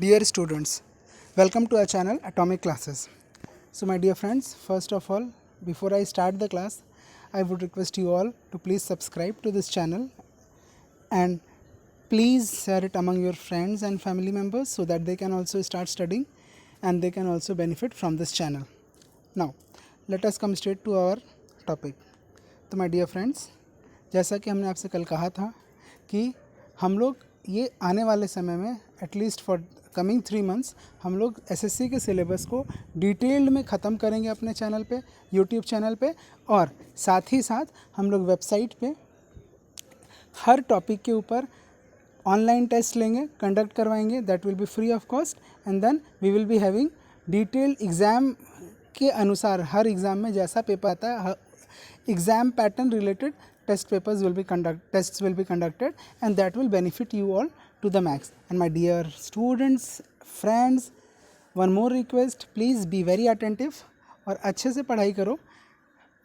Dear students, welcome to our channel Atomic Classes. So my dear friends, first of all, before I start the class, I would request you all to please subscribe to this channel and please share it among your friends and family members so that they can also start studying and they can also benefit from this channel. Now, let us come straight to our topic. तो my dear friends, जैसा कि हमने आपसे कल कहा था कि हम लोग ये आने वाले समय में एटलीस्ट फॉर कमिंग 3 मंथ्स हम लोग एसएससी के सिलेबस को डिटेल्ड में ख़त्म करेंगे अपने चैनल पे, यूट्यूब चैनल पे, और साथ ही साथ हम लोग वेबसाइट पे हर टॉपिक के ऊपर ऑनलाइन टेस्ट लेंगे, कंडक्ट करवाएंगे, that will be free of cost, and then we will be having detailed exam के अनुसार हर एग्ज़ाम में जैसा पेपर आता है exam pattern related tests will be conducted and that will benefit you all to the max. And my dear students, friends, one more request, please be very attentive और अच्छे से पढ़ाई करो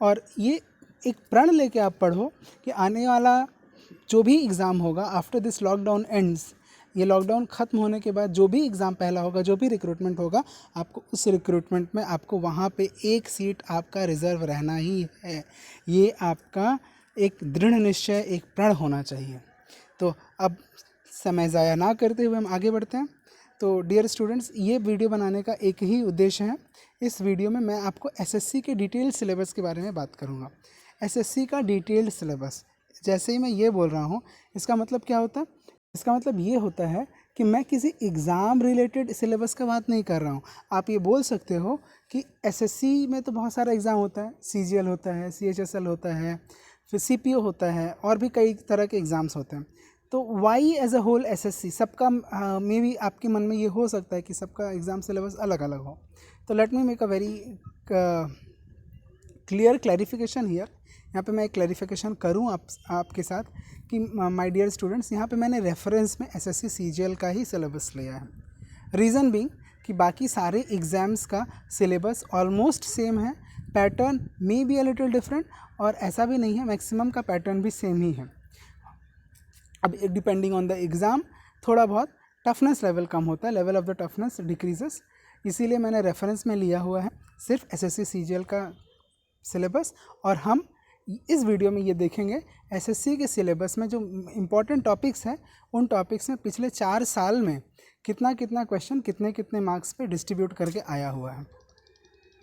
और ये एक प्रण लेके आप पढ़ो कि आने वाला जो भी एग्ज़ाम होगा आफ्टर दिस लॉकडाउन एंड्स, ये लॉकडाउन ख़त्म होने के बाद जो भी एग्ज़ाम पहला होगा, जो भी रिक्रूटमेंट होगा, आपको उस रिक्रूटमेंट में आपको वहाँ पे एक सीट आपका रिज़र्व रहना ही है. ये आपका एक दृढ़ निश्चय, एक प्रण होना चाहिए. तो अब समय ज़ाया ना करते हुए हम आगे बढ़ते हैं. तो डियर स्टूडेंट्स, ये वीडियो बनाने का एक ही उद्देश्य है. इस वीडियो में मैं आपको एसएससी के डिटेल्ड सिलेबस के बारे में बात करूँगा. एसएससी का डिटेल्ड सिलेबस, जैसे ही मैं ये बोल रहा हूँ, इसका मतलब क्या होता है? इसका मतलब ये होता है कि मैं किसी एग्ज़ाम रिलेटेड सिलेबस का बात नहीं कर रहा हूँ. आप ये बोल सकते हो कि एसएससी में तो बहुत सारा एग्ज़ाम होता है, सीजीएल होता है, सीएचएसएल होता है, फिर सीपीओ होता है और भी कई तरह के एग्ज़ाम्स होते हैं. तो why as a whole SSC, सबका मे भी आपके मन में ये हो सकता है कि सबका एग्ज़ाम सिलेबस अलग अलग हो. तो let me make a very clear clarification here. यहाँ पे मैं एक क्लैरिफिकेशन करूँ आपके साथ कि माय डियर स्टूडेंट्स, यहाँ पे मैंने रेफरेंस में एसएससी सीजीएल का ही सिलेबस लिया है. रीज़न बीइंग कि बाकी सारे एग्ज़ाम्स का सिलेबस ऑलमोस्ट सेम है, pattern may be a little different, और ऐसा भी नहीं है, मैक्सिमम का पैटर्न भी सेम ही है. अब डिपेंडिंग ऑन द एग्ज़ाम थोड़ा बहुत टफनेस लेवल कम होता है, level of the toughness decreases. इसीलिए मैंने रेफरेंस में लिया हुआ है सिर्फ एसएससी सीजीएल का सिलेबस. और हम इस वीडियो में ये देखेंगे एसएससी के सिलेबस में जो इम्पोर्टेंट टॉपिक्स हैं, उन टॉपिक्स में पिछले 4 साल में कितना कितना क्वेश्चन कितने कितने मार्क्स पे डिस्ट्रीब्यूट करके आया हुआ है.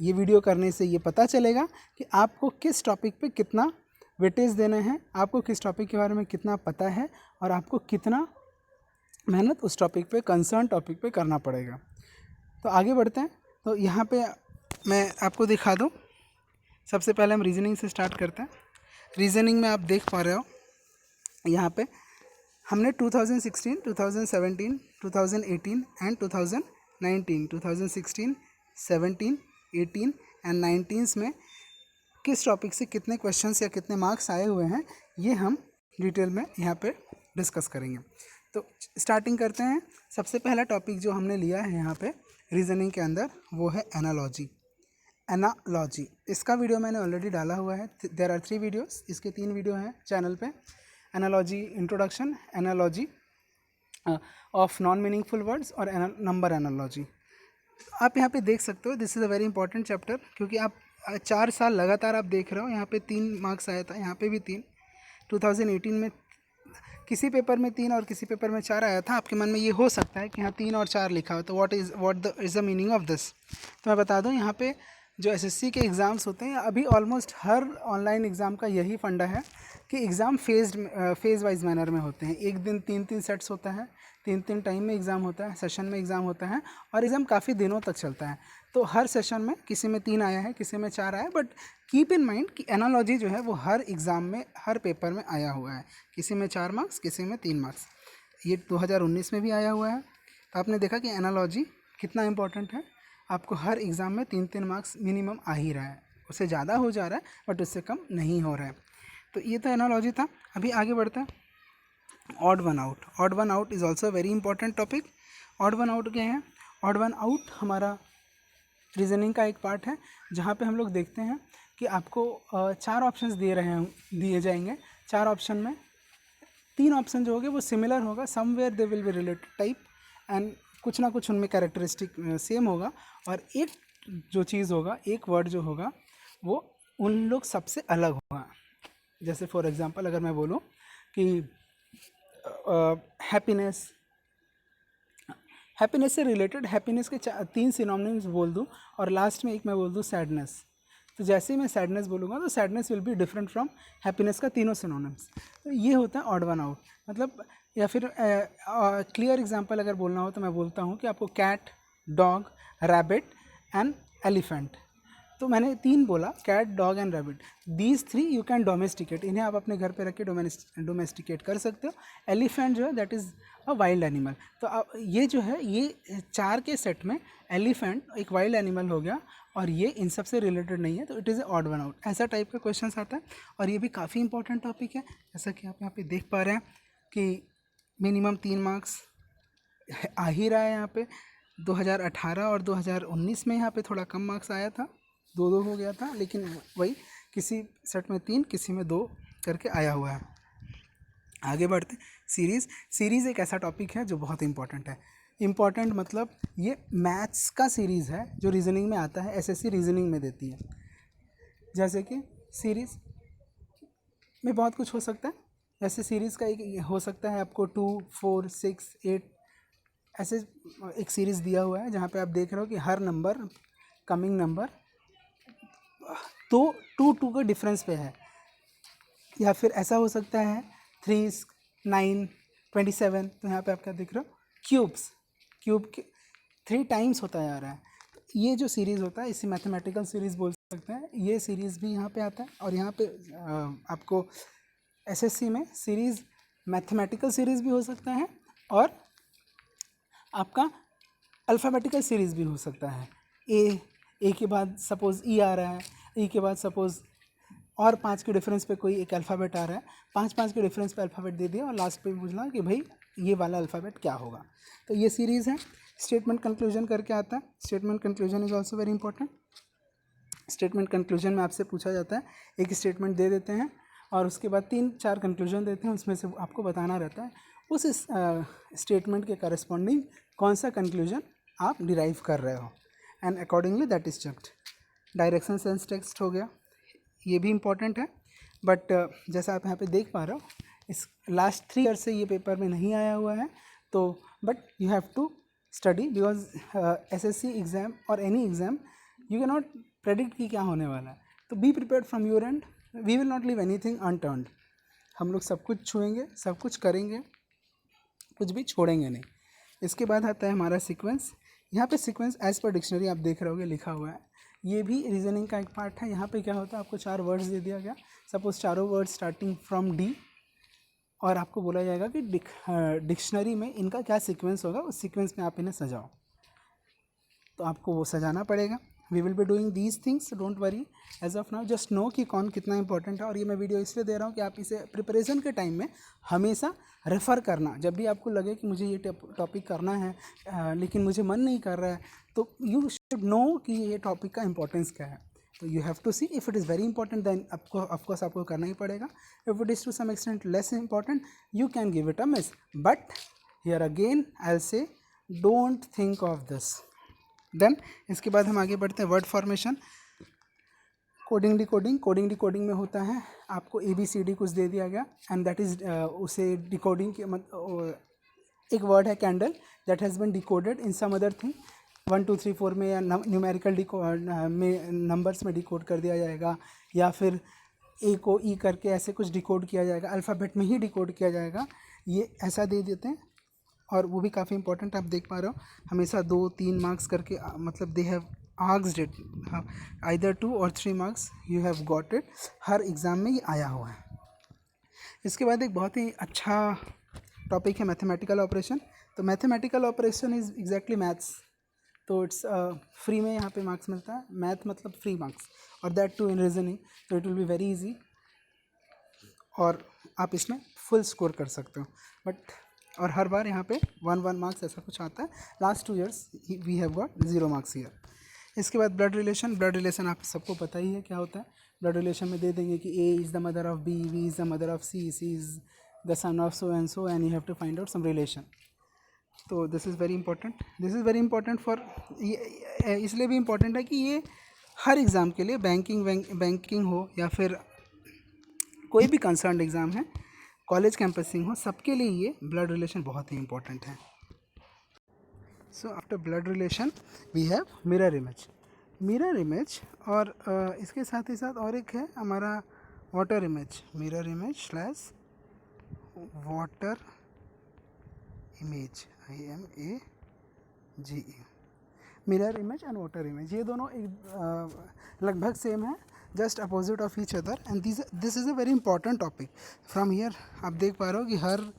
ये वीडियो करने से ये पता चलेगा कि आपको किस टॉपिक पे कितना वेटेज देने हैं, आपको किस टॉपिक के बारे में कितना पता है और आपको कितना मेहनत उस टॉपिक पे, कंसर्न टॉपिक पे करना पड़ेगा. तो आगे बढ़ते हैं. तो यहाँ पे मैं आपको दिखा दूँ. सबसे पहले हम रीजनिंग से स्टार्ट करते हैं. रीजनिंग में आप देख पा रहे हो यहाँ पे हमने 2016, 2017, 2018 एंड 2019, 2016, 17, 18 एंड 19 में किस टॉपिक से कितने क्वेश्चंस या कितने मार्क्स आए हुए हैं, ये हम डिटेल में यहाँ पे डिस्कस करेंगे. तो स्टार्टिंग करते हैं. सबसे पहला टॉपिक जो हमने लिया है यहाँ पे रीजनिंग के अंदर, वो है एनालॉजी. एनालॉजी, इसका वीडियो मैंने ऑलरेडी डाला हुआ है. देयर आर 3 वीडियोस, इसके 3 वीडियो हैं चैनल पे. Analogy introduction, analogy of non meaningful words और नंबर एनालॉजी. आप यहाँ पे देख सकते हो, this is a very important chapter, क्योंकि आप 4 साल लगातार आप देख रहे हो. यहाँ पे 3 मार्क्स आया था, यहाँ पे भी 3. 2018 में किसी पेपर में 3 और किसी पेपर में 4 आया था. आपके मन में ये हो सकता है कि यहाँ 3 और 4 लिखा हो, तो what is the meaning of this. तो मैं बता दूँ, यहाँ पे जो एसएससी के एग्ज़ाम्स होते हैं, अभी ऑलमोस्ट हर ऑनलाइन एग्ज़ाम का यही फंडा है कि एग्ज़ाम फेज़ वाइज मैनर में होते हैं. एक दिन 3-3 सेट्स होता है, 3-3 टाइम में एग्ज़ाम होता है, सेशन में एग्ज़ाम होता है, और एग्ज़ाम काफ़ी दिनों तक चलता है. तो हर सेशन में किसी में 3 आया है, किसी में 4 आया है, बट कीप इन माइंड कि एनालॉजी जो है वो हर एग्ज़ाम में, हर पेपर में आया हुआ है. किसी में 4 मार्क्स, किसी में 3 मार्क्स. ये 2019 में भी आया हुआ है. तो आपने देखा कि एनालॉजी कितना इंपॉर्टेंट है. आपको हर एग्ज़ाम में 3-3 मार्क्स मिनिमम आ ही रहा है. उससे ज़्यादा हो जा रहा है बट उससे कम नहीं हो रहा है. तो ये तो एनालॉजी था. अभी आगे बढ़ते हैं. Odd one out. Odd one out is also very important topic. Odd one out क्या है? ऑड वन आउट हमारा रीजनिंग का एक पार्ट है, जहाँ पे हम लोग देखते हैं कि आपको 4 ऑप्शंस दिए जाएंगे. 4 ऑप्शन में 3 ऑप्शन जो होंगे वो सिमिलर होगा, somewhere they will be related type, and कुछ ना कुछ उनमें कैरेक्टरिस्टिक सेम होगा, और एक जो चीज़ होगा, एक वर्ड जो होगा वो उन लोग सबसे अलग होगा। जैसे फॉर एग्जांपल अगर मैं बोलूँ कि हैप्पीनेस, हैप्पीनेस से रिलेटेड हैप्पीनेस के 3 सिनोनिम्स बोल दूँ और लास्ट में एक मैं बोल दूँ सैडनेस, तो जैसे ही मैं सैडनेस बोलूँगा तो sadness will be different from happiness का तीनों सिनोनिम्स। तो ये होता है ऑड वन आउट। मतलब या फिर क्लियर एग्जांपल अगर बोलना हो तो मैं बोलता हूँ कि आपको cat, dog, rabbit and elephant. तो मैंने 3 बोला, cat, dog and rabbit. These 3 you can domesticate, इन्हें आप अपने घर पे रख के डोमेस्टिकेट कर सकते हो। एलिफेंट जो है that is a wild animal. तो ये जो है, ये 4 के सेट में एलिफेंट एक वाइल्ड एनिमल हो गया और ये इन सब से रिलेटेड नहीं है, तो it is a odd one out. ऐसा टाइप का क्वेश्चन आता है और ये भी काफ़ी इंपॉर्टेंट टॉपिक है। जैसा कि आप यहाँ पे देख पा रहे हैं कि मिनिमम 3 मार्क्स आ ही रहा है यहाँ पे। 2018 और 2019 में यहाँ पे थोड़ा कम मार्क्स आया था, 2-2 हो गया था, लेकिन वही किसी सेट में 3 किसी में 2 करके आया हुआ है। आगे बढ़ते। सीरीज़ एक ऐसा टॉपिक है जो बहुत इंपॉर्टेंट है। इम्पॉर्टेंट मतलब ये मैथ्स का सीरीज़ है जो रीजनिंग में आता है, एसएससी रीजनिंग में देती है। जैसे कि सीरीज़ में बहुत कुछ हो सकता है। जैसे सीरीज़ का एक हो सकता है आपको 2, 4, 6, 8 ऐसे एक सीरीज़ दिया हुआ है जहाँ पे आप देख रहे हो कि हर नंबर, कमिंग नंबर तो 2 के डिफरेंस पे है। या फिर ऐसा हो सकता है 3, 9, 27, तो यहाँ पे आप क्या देख रहे हो, क्यूब के 3 टाइम्स होता जा रहा है। ये जो सीरीज़ होता है इसे मैथमेटिकल सीरीज़ बोल सकते हैं। ये सीरीज़ भी यहाँ पे आता है और यहाँ पे आपको एसएससी में सीरीज़ मैथमेटिकल सीरीज़ भी हो सकता है और आपका अल्फ़ाबेटिकल सीरीज़ भी हो सकता है। ए के बाद सपोज़ ई आ रहा है, ई के बाद सपोज़ और 5 के डिफरेंस पे कोई एक अल्फ़ाबेट आ रहा है, 5 के डिफरेंस पे अल्फ़ाबेट दे दिया और लास्ट पे पूछना कि भाई ये वाला अल्फ़ाबेट क्या होगा। तो ये सीरीज़ है। स्टेटमेंट कंक्लूजन करके आता है। Statement conclusion is also very important. Statement conclusion में आपसे पूछा जाता है, एक स्टेटमेंट दे देते हैं और उसके बाद 3-4 कंक्लूजन देते हैं, उसमें से आपको बताना रहता है उस स्टेटमेंट के करस्पॉन्डिंग कौन सा कंक्लूजन आप डिराइव कर रहे हो, and accordingly that is checked. Direction sense text हो गया, ये भी इम्पॉर्टेंट है, बट जैसा आप यहाँ पे देख पा रहे हो इस लास्ट 3 ईयर से ये पेपर में नहीं आया हुआ है। तो but you have to study because SSC exam और any exam you can not predict कि क्या होने वाला है। तो be prepared from your end, we will not leave anything unturned. हम लोग सब कुछ छुएंगे, सब कुछ करेंगे, कुछ भी छोड़ेंगे नहीं। इसके बाद आता है हमारा सीक्वेंस। यहाँ पे सीक्वेंस एज पर डिक्शनरी आप देख रहे होगे लिखा हुआ है, ये भी रीजनिंग का एक पार्ट है। यहाँ पे क्या होता है, आपको 4 वर्ड्स दे दिया गया, सपोज चारों वर्ड्स स्टार्टिंग फ्रॉम डी, और आपको बोला जाएगा कि डिक्शनरी में इनका क्या सीक्वेंस होगा, उस सीक्वेंस में आप इन्हें सजाओ। तो आपको वो सजाना पड़ेगा। We will be doing these things, don't worry as of now, just know कि कौन कितना इंपॉर्टेंट है। और ये मैं वीडियो इसलिए दे रहा हूँ कि आप इसे प्रिपरेशन के टाइम में हमेशा रेफ़र करना। जब भी आपको लगे कि मुझे ये टॉपिक करना है लेकिन मुझे मन नहीं कर रहा है, तो यू शुड नो कि ये टॉपिक का इंपॉर्टेंस क्या है। तो you have to see if it is very important, then of course आपको करना ही पड़ेगा। If it is to some extent less important, you can give it a miss, but here again I will say don't think of this. Then इसके बाद हम आगे बढ़ते हैं वर्ड फॉर्मेशन। कोडिंग डिकोडिंग में होता है आपको ABCD कुछ दे दिया गया एंड दैट इज़ उसे डिकोडिंग के एक वर्ड है candle, that has been decoded in some other thing 1 2 3 4 में, या न्यूमेरिकल में नंबर्स में डिकोड कर दिया जाएगा, या फिर A को E करके ऐसे कुछ डिकोड किया जाएगा, अल्फ़ाबेट में ही डिकोड किया जाएगा। ये ऐसा दे देते हैं और वो भी काफ़ी इंपॉर्टेंट आप देख पा रहे हो। हमेशा 2-3 मार्क्स करके मतलब they have asked it, either 2 और 3 marks you have got it. Her exam में ये आया हुआ है। इसके बाद एक बहुत ही अच्छा टॉपिक है मैथमेटिकल ऑपरेशन। तो mathematical operation is exactly maths. तो इट्स फ्री में यहाँ पे मार्क्स मिलता है। मैथ मतलब फ्री मार्क्स, और दैट टू इन रीजनिंग, तो it will be very easy और आप इसमें फुल स्कोर कर सकते हो। बट और हर बार यहाँ पे 1 मार्क्स ऐसा कुछ आता है। Last 2 years we have got 0 marks year. इसके बाद ब्लड रिलेशन आप सबको पता ही है क्या होता है। ब्लड रिलेशन में दे देंगे कि A is the mother of B, B is the mother of C, C is the son of so and you have to find out some relation. तो this is very important, this is very important for, इसलिए भी important है कि ये हर exam के लिए, banking हो या फिर कोई भी कंसर्न एग्ज़ाम है, कॉलेज कैंपसिंग हो, सबके लिए ये ब्लड रिलेशन बहुत ही इंपॉर्टेंट है. So after blood relation we have mirror image. Mirror image और इसके साथ ही साथ और एक है हमारा water image. Mirror image slash water image, IMAGE. Mirror image and water image, ये दोनों एक लगभग सेम है, just opposite of each other. And this is a very important topic. From here आप देख पा रहे हो कि हर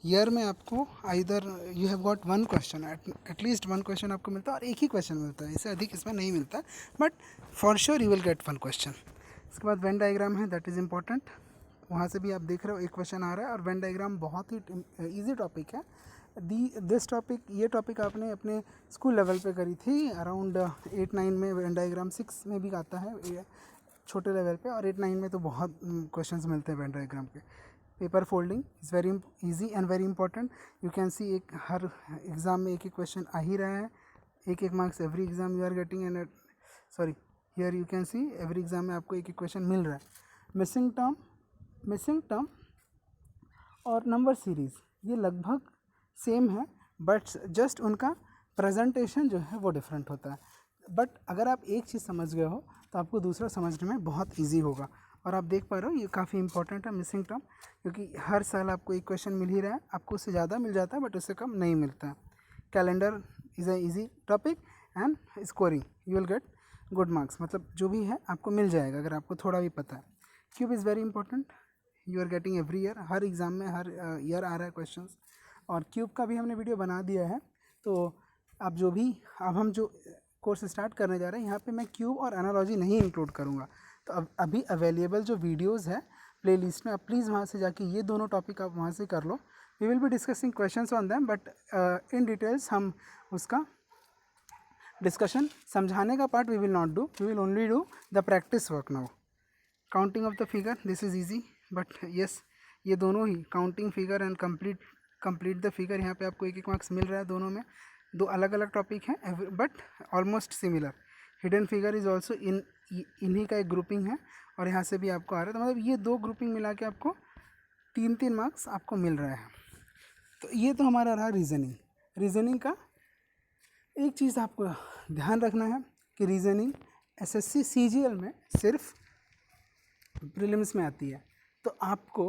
ईयर में आपको either you have got one question, at least one question आपको मिलता है, और एक ही क्वेश्चन मिलता है, इससे अधिक इसमें नहीं मिलता, but for sure you will get one question. इसके बाद वेन डायग्राम है, दैट इज़ इंपॉर्टेंट. वहाँ से भी आप देख रहे हो एक क्वेश्चन आ रहा है, और वेन डायग्राम बहुत ही ईजी टॉपिक है. दिस टॉपिक, ये टॉपिक आपने अपने स्कूल लेवल पे करी थी अराउंड 8-9 में. वेन डायग्राम 6 में भी आता है छोटे लेवल पे, और 8-9 में तो बहुत क्वेश्चंस मिलते हैं वेन डायग्राम के. Paper folding is very easy and very important. You can सी एक हर एग्ज़ाम में एक एक क्वेश्चन आ ही रहा है. एक marks every exam you are getting, and sorry here you can see every exam में आपको एक क्वेश्चन मिल रहा है. मिसिंग टर्म और नंबर सीरीज़ ये लगभग सेम है, बट जस्ट उनका प्रेजेंटेशन जो है वो डिफरेंट होता है. बट अगर आप एक चीज़ समझ गए हो तो आपको दूसरा समझने में बहुत इजी होगा. और आप देख पा रहे हो ये काफ़ी इंपॉर्टेंट है मिसिंग टर्म, क्योंकि हर साल आपको एक क्वेश्चन मिल ही रहा है. आपको उससे ज़्यादा मिल जाता है बट उससे कम नहीं मिलता है. Calendar is a easy topic and scoring you will gate good marks. मतलब जो भी है आपको मिल जाएगा अगर आपको थोड़ा भी पता है. Cube is very important, you are getting every year, हर एग्ज़ाम में हर ईयर आ रहा है क्वेश्चंस. और क्यूब का भी हमने वीडियो बना दिया है. तो अब हम जो कोर्स स्टार्ट करने जा रहे हैं यहाँ पे मैं क्यूब और एनालॉजी नहीं इंक्लूड करूँगा. तो अब अभी अवेलेबल जो वीडियोस है प्लेलिस्ट में, आप प्लीज़ वहाँ से जाके ये दोनों टॉपिक आप वहाँ से कर लो. We will be discussing questions on them, but in details हम उसका डिस्कशन, समझाने का part we will not do, we will only do the practice work now. Counting of the figure, this is easy, but yes ये दोनों ही counting figure and complete the figure, यहाँ पे आपको एक मार्क्स मिल रहा है. दोनों में दो अलग अलग टॉपिक हैं but almost similar. Hidden figure is also इन्हीं का एक ग्रुपिंग है, और यहाँ से भी आपको आ रहा है. तो मतलब ये दो ग्रुपिंग मिला के आपको 3 मार्क्स आपको मिल रहा है. तो ये तो हमारा रहा रीजनिंग का. एक चीज़ आपको ध्यान रखना है कि रीजनिंग SSC CGL में सिर्फ प्रीलिम्स में आती है, तो आपको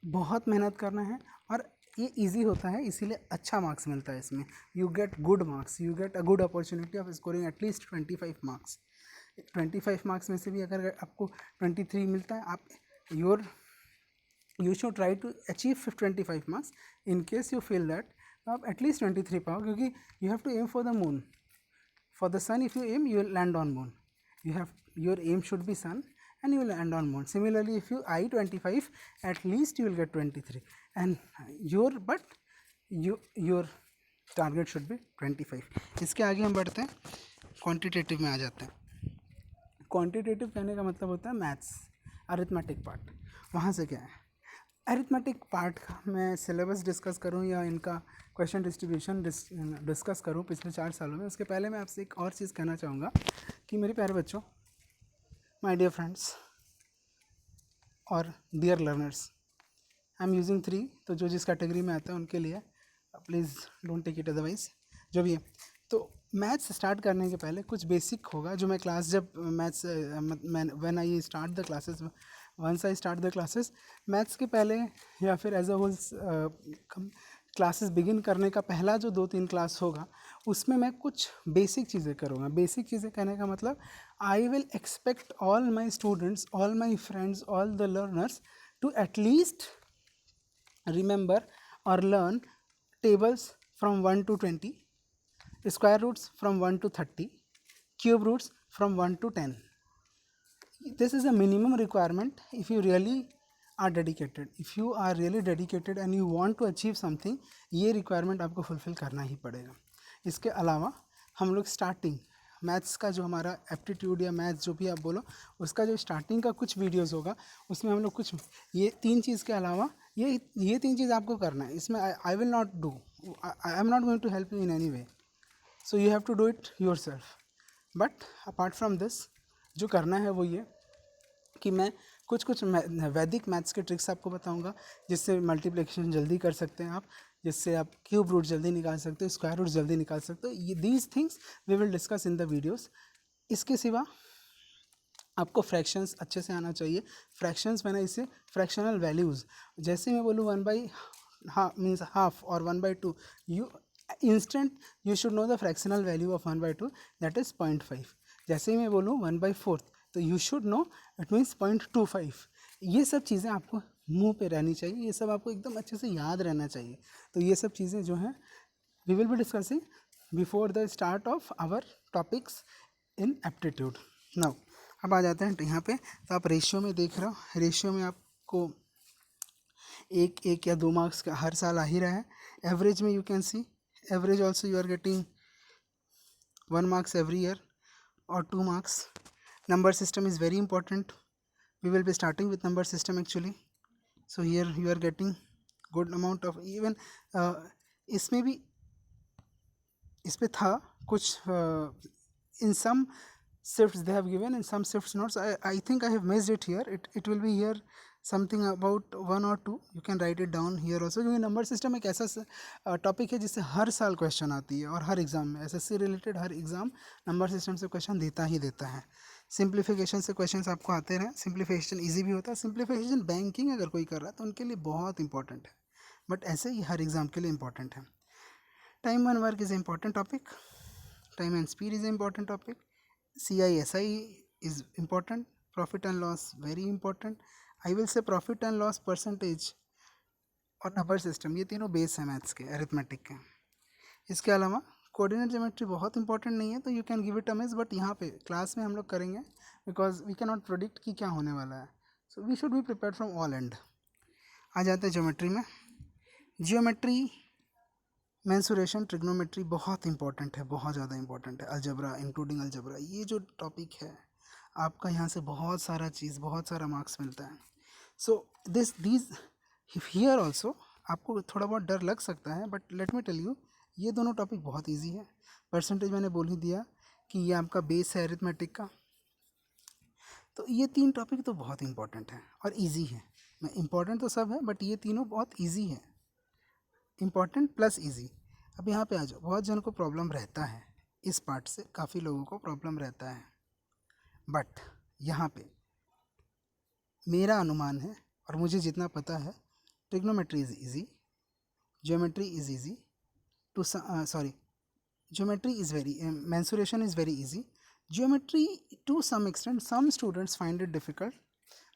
बहुत मेहनत करना है, और ये इजी होता है इसीलिए अच्छा मार्क्स मिलता है इसमें. You get good marks, you get a good opportunity of scoring at least 25 marks. 25 marks में से भी अगर आपको 23 मिलता है, आप you should try to achieve 25 marks. In case you feel that तो आप एटलीस्ट 23 पाओ, क्योंकि you have to aim for the moon. For the sun if you aim you will land on moon. Your aim should be sun and you will land on moon. Similarly, if you eye 25, at least you will get 23, and your target should be 25. इसके आगे हम बढ़ते हैं, quantitative में आ जाते हैं. Quantitative कहने का मतलब होता है मैथ्स, अरिथमेटिक पार्ट. वहाँ से क्या है, अरिथमेटिक पार्ट का मैं सिलेबस डिस्कस करूँ या इनका क्वेश्चन डिस्ट्रीब्यूशन डिस्कस करूँ पिछले 4 सालों में, उसके पहले मैं आपसे एक और चीज़ कहना चाहूँगा कि मेरे प्यारे बच्चों, my dear friends और dear learners, I am using 3, तो जो जिस कैटेगरी में आता है उनके लिए please don't take it otherwise, जो भी है. तो मैथ्स स्टार्ट करने के पहले कुछ बेसिक होगा जो मैं क्लास जब maths when I start the classes, once I start the classes, maths के पहले या फिर as a whole classes begin करने का पहला जो 2-3 क्लास होगा उसमें मैं कुछ बेसिक चीज़ें करूँगा. बेसिक चीज़ें कहने का मतलब I will expect all my students, all my friends, all the learners to at least remember or learn tables from 1 to 20, square roots from 1 to 30, cube roots from 1 to 10. This is a minimum requirement if you really are dedicated. If you are really dedicated and you want to achieve something, ये requirement आपको fulfill करना ही पड़ेगा. इसके अलावा हम लोग starting maths का जो हमारा एप्टीट्यूड या मैथ्स जो भी आप बोलो, उसका जो स्टार्टिंग का कुछ वीडियोस होगा उसमें हम लोग कुछ ये 3 चीज़ के अलावा ये 3 चीज़ आपको करना है. इसमें I will not do I am not going to help you in any way. So you have to do it yourself. But apart from this, जो करना है वो ये कि मैं कुछ कुछ वैदिक मैथ्स के ट्रिक्स आपको बताऊंगा, जिससे मल्टीप्लिकेशन जल्दी कर सकते हैं आप, जिससे आप क्यूब रूट जल्दी निकाल सकते हो, स्क्वायर रूट जल्दी निकाल सकते हो. ये these things we will discuss in the videos. इसके सिवा आपको फ्रैक्शंस अच्छे से आना चाहिए. फ्रैक्शंस मैंने इसे फ्रैक्शनल वैल्यूज़, जैसे मैं बोलूँ 1/2 मीन्स हाफ और 1/2, you instant you should know the fractional value of 1/2, that is 0.5. जैसे ही मैं बोलूँ 1/4, तो you should know it means 0.25. ये सब चीज़ें आपको मुंह पे रहनी चाहिए, ये सब आपको एकदम अच्छे से याद रहना चाहिए. तो ये सब चीज़ें जो हैं we will be discussing before the start of our topics in aptitude. Now अब आ जाते हैं यहाँ पे. तो आप रेशियो में देख रहे हो, रेशियो में आपको एक या 2 मार्क्स का हर साल आ ही रहा है. एवरेज में you can see, average also you are getting 1 marks every year or 2 marks. Number system is very important. We will be starting with number system actually. So here you are getting good amount of even इसमें भी इस पे था कुछ in some shifts they have given, in some shifts notes. I think I have missed it here. It will be here something about 1 or 2. You can write it down here also. क्योंकि number system एक ऐसा topic है जिससे हर साल question आती है और हर exam में एसएससी रिलेटेड हर एग्ज़ाम नंबर सिस्टम से क्वेश्चन देता ही देता है. सिंप्लीफिकेशन से क्वेश्चन आपको आते रहें. सिंप्लीफिकेशन ईजी भी होता है. सिंप्लीफिकेशन बैंकिंग अगर कोई कर रहा है तो उनके लिए बहुत इंपॉर्टेंट है, बट ऐसे ही हर एग्ज़ाम के लिए इंपॉर्टेंट है. Time and work is important topic. Time and speed is important topic. CISI is important. Profit and loss very important. I will say profit and loss percentage और number system, ये तीनों base हैं maths के, arithmetic के. इसके अलावा coordinate geometry बहुत important नहीं है, तो you can give it a miss, but यहाँ पे क्लास में हम लोग करेंगे because we can not predict कि क्या होने वाला है. So we should be prepare from all end. आ जाते हैं ज्योमेट्री में. ज्योमेट्री, मेंसुरेशन, ट्रिग्नोमेट्री बहुत इंपॉर्टेंट है, बहुत ज़्यादा इंपॉर्टेंट है. अलजबरा इंक्लूडिंग अलजबरा, ये जो टॉपिक है आपका यहाँ से बहुत सारा चीज़, बहुत सारा मार्क्स मिलता है. सो दीज हियर ऑल्सो आपको थोड़ा बहुत डर लग सकता है, but let me tell you ये दोनों टॉपिक बहुत ईजी है. परसेंटेज मैंने बोल ही दिया कि ये आपका बेस है अरिथमेटिक का. तो ये 3 टॉपिक तो बहुत इंपॉर्टेंट है और ईजी है. मैं इंपॉर्टेंट तो सब है, बट ये तीनों बहुत ईजी है. Important plus easy. अब यहाँ पे आ जाओ. बहुत जन को प्रॉब्लम रहता है इस पार्ट से, काफ़ी लोगों को प्रॉब्लम रहता है, बट यहाँ पे मेरा अनुमान है और मुझे जितना पता है, trigonometry is easy, geometry is easy too geometry is very, mensuration is very easy. Geometry to some extent some students find it difficult,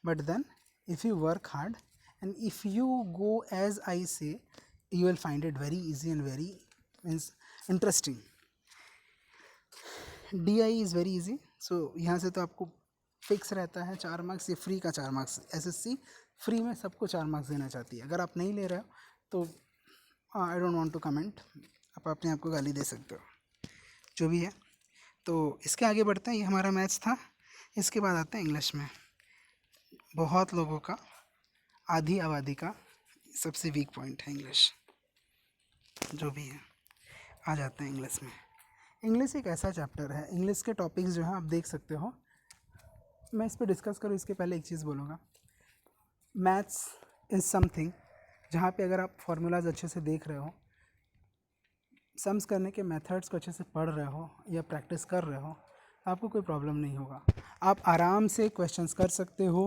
but then if you work hard and if you go as I say, you will find it very easy and very interesting. DI is very easy. So यहाँ से तो आपको fix रहता है 4 marks, ये free का 4 marks. SSC free में सबको 4 मार्क्स देना चाहती है. अगर आप नहीं ले रहे हो तो I don't want to comment, आप अपने आप को गाली दे सकते हो, जो भी है. तो इसके आगे बढ़ते हैं. ये हमारा मैथ्स था. इसके बाद आते हैं इंग्लिश में. बहुत लोगों का, आधी आबादी का सबसे वीक पॉइंट है इंग्लिश, जो भी है. आ जाते हैं इंग्लिश में. इंग्लिश एक ऐसा चैप्टर है, इंग्लिश के टॉपिक्स जो हैं आप देख सकते हो. मैं इस पर डिस्कस करूँ इसके पहले एक चीज़ बोलूँगा. मैथ्स इज़ समथिंग जहाँ पे अगर आप फार्मूलाज अच्छे से देख रहे हो, सम्स करने के मेथड्स को अच्छे से पढ़ रहे हो या प्रैक्टिस कर रहे हो, आपको कोई प्रॉब्लम नहीं होगा. आप आराम से क्वेश्चंस कर सकते हो.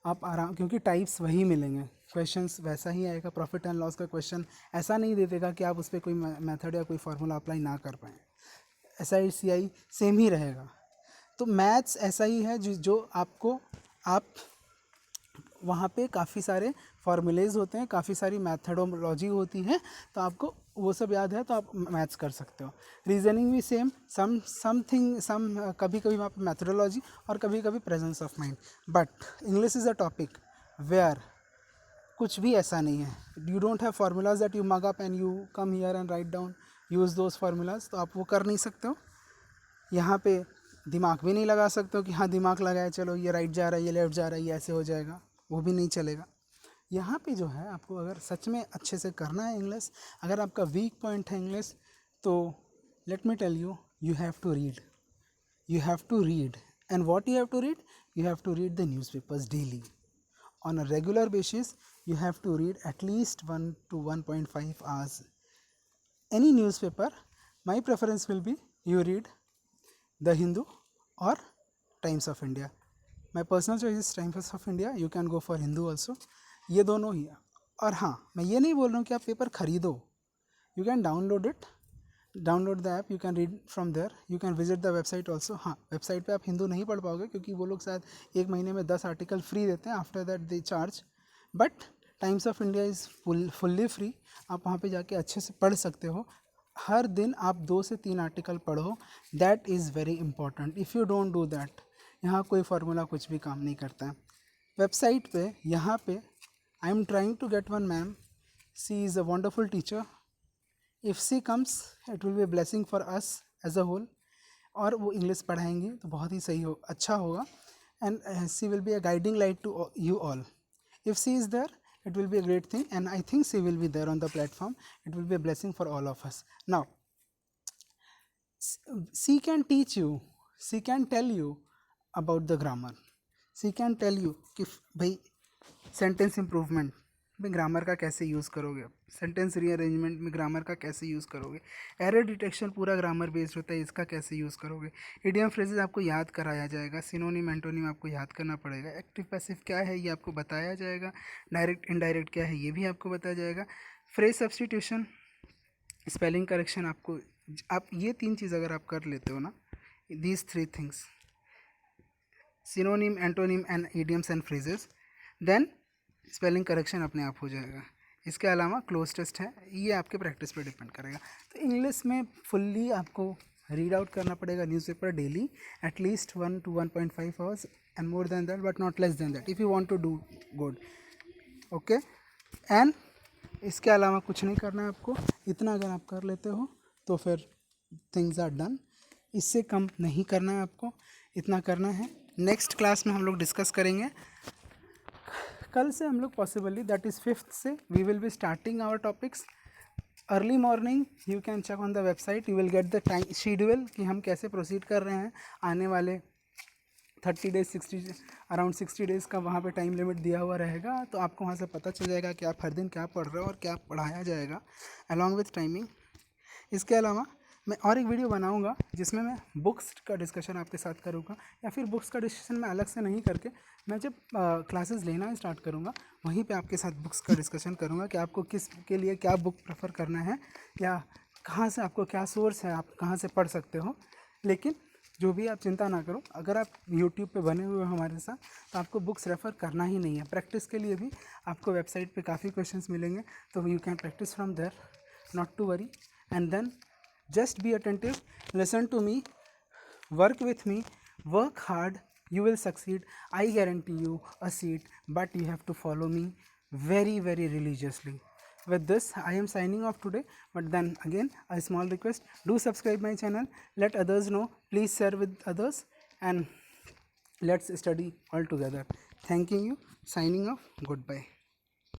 आप आराम, क्योंकि टाइप्स वही मिलेंगे, क्वेश्चंस वैसा ही आएगा. प्रॉफिट एंड लॉस का क्वेश्चन ऐसा नहीं दे देगा कि आप उस पर कोई मेथड या कोई फार्मूला अप्लाई ना कर पाएँ. SI CI सेम ही रहेगा. तो मैथ्स ऐसा ही है जो आपको, आप वहाँ पे काफ़ी सारे फार्मूलेज होते हैं, काफ़ी सारी मैथडोलॉजी होती है, तो आपको वो सब याद है तो आप मैथ्स कर सकते हो. रीजनिंग भी सेम, कभी कभी वहाँ पे मैथडोलॉजी और कभी कभी presence of mind. But English is a topic where कुछ भी ऐसा नहीं है. You don't have formulas that you mug up and you come here and write down, use those formulas. तो आप वो कर नहीं सकते हो. यहाँ पे दिमाग भी नहीं लगा सकते हो कि हाँ दिमाग लगाए चलो ये राइट जा रहा है, ये लेफ्ट जा रहा है, ये ऐसे हो जाएगा, वो भी नहीं चलेगा. यहाँ पे जो है आपको अगर सच में अच्छे से करना है इंग्लिश, अगर आपका वीक पॉइंट है इंग्लिश, तो let me tell you, you have to read. You have to read. And what you have to read? You have to read the newspapers daily. On a regular basis, you have to read at least 1 to 1.5 hours. Any newspaper, my preference will be you read The Hindu or Times of India. My personal choice is Times of India. You can go for Hindu also. ये दोनों ही है. और हाँ, मैं ये नहीं बोल रहा हूँ कि आप पेपर खरीदो. You can download it. Download the app, you can read from there, you can visit the website also. हाँ, वेबसाइट पे आप हिंदू नहीं पढ़ पाओगे क्योंकि वो लोग शायद एक महीने में 10 आर्टिकल फ्री देते हैं, after that they charge. But times of India is fully free. आप वहाँ पे जाके अच्छे से पढ़ सकते हो. हर दिन आप 2 से 3 आर्टिकल पढ़ो. That is very important. If you don't do that, यहाँ कोई फार्मूला कुछ भी काम नहीं करता है. वेबसाइट पे यहाँ पे I am trying to get one ma'am. She is a wonderful teacher. If she comes it will be blessing for us as a whole. और वो इंग्लिश पढ़ाएंगी तो बहुत ही सही हो, अच्छा होगा. And she will be a guiding light to you all. If she is there it will be a great thing, and I think she will be there on the platform. It will be a blessing for all of us. Now she can teach you, she can tell you about the grammar. She can tell you कि भाई sentence improvement में grammar का कैसे use करोगे, sentence rearrangement में grammar का कैसे use करोगे, एरर डिटेक्शन पूरा ग्रामर बेस्ड होता है, इसका कैसे यूज़ करोगे. इडियम फ्रेजेस आपको याद कराया जाएगा. सिनोनिम एंटोनिम आपको याद करना पड़ेगा. एक्टिव पैसिव क्या है ये आपको बताया जाएगा. डायरेक्ट इनडायरेक्ट क्या है ये भी आपको बताया जाएगा. फ्रेज सब्स्टिट्यूशन, स्पेलिंग करेक्शन, आपको आप ये 3 चीज़ अगर आप कर लेते हो ना, these 3 things, synonym, antonym and idioms and phrases, then spelling correction अपने आप हो जाएगा. इसके अलावा क्लोज टेस्ट है, ये आपके प्रैक्टिस पे डिपेंड करेगा. तो इंग्लिश में फुल्ली आपको रीड आउट करना पड़ेगा newspaper daily, at least 1 to 1.5 hours, and more than that but not less than that if you want to do good. Okay. एंड इसके अलावा कुछ नहीं करना है आपको. इतना अगर आप कर लेते हो तो फिर थिंग्स आर डन. इससे कम नहीं करना है आपको, इतना करना है. नेक्स्ट क्लास में हम लोग डिस्कस करेंगे. कल से हम लोग पॉसिबली, दैट इज़ 5th से, we will be starting our topics early morning. You can check on the website, you will get the time schedule कि हम कैसे प्रोसीड कर रहे हैं. आने वाले 30 days, 60 डेज़ का वहाँ पे टाइम लिमिट दिया हुआ रहेगा. तो आपको वहाँ से पता चल जाएगा कि आप हर दिन क्या पढ़ रहे हो और क्या पढ़ाया जाएगा अलॉन्ग विथ टाइमिंग. इसके अलावा मैं और एक वीडियो बनाऊंगा जिसमें मैं बुक्स का डिस्कशन आपके साथ करूंगा, या फिर बुक्स का डिस्कशन मैं अलग से नहीं करके, मैं जब क्लासेस लेना स्टार्ट करूंगा वहीं पे आपके साथ बुक्स का डिस्कशन करूंगा कि आपको किस के लिए क्या बुक प्रेफर करना है, या कहाँ से आपको क्या सोर्स है, आप कहाँ से पढ़ सकते हो. लेकिन जो भी आप चिंता ना करो, अगर आप यूट्यूब पे बने हुए हो हमारे साथ, तो आपको बुक्स रेफ़र करना ही नहीं है. प्रैक्टिस के लिए भी आपको वेबसाइट पे काफ़ी क्वेश्चंस मिलेंगे, तो you can practise from there, not to worry. And then just be attentive, listen to me, work with me, work hard, you will succeed. I guarantee you a seat, but you have to follow me very religiously. With this I am signing off today, but then again a small request, do subscribe my channel, let others know, please share with others, and let's study all together. Thanking you, signing off, goodbye.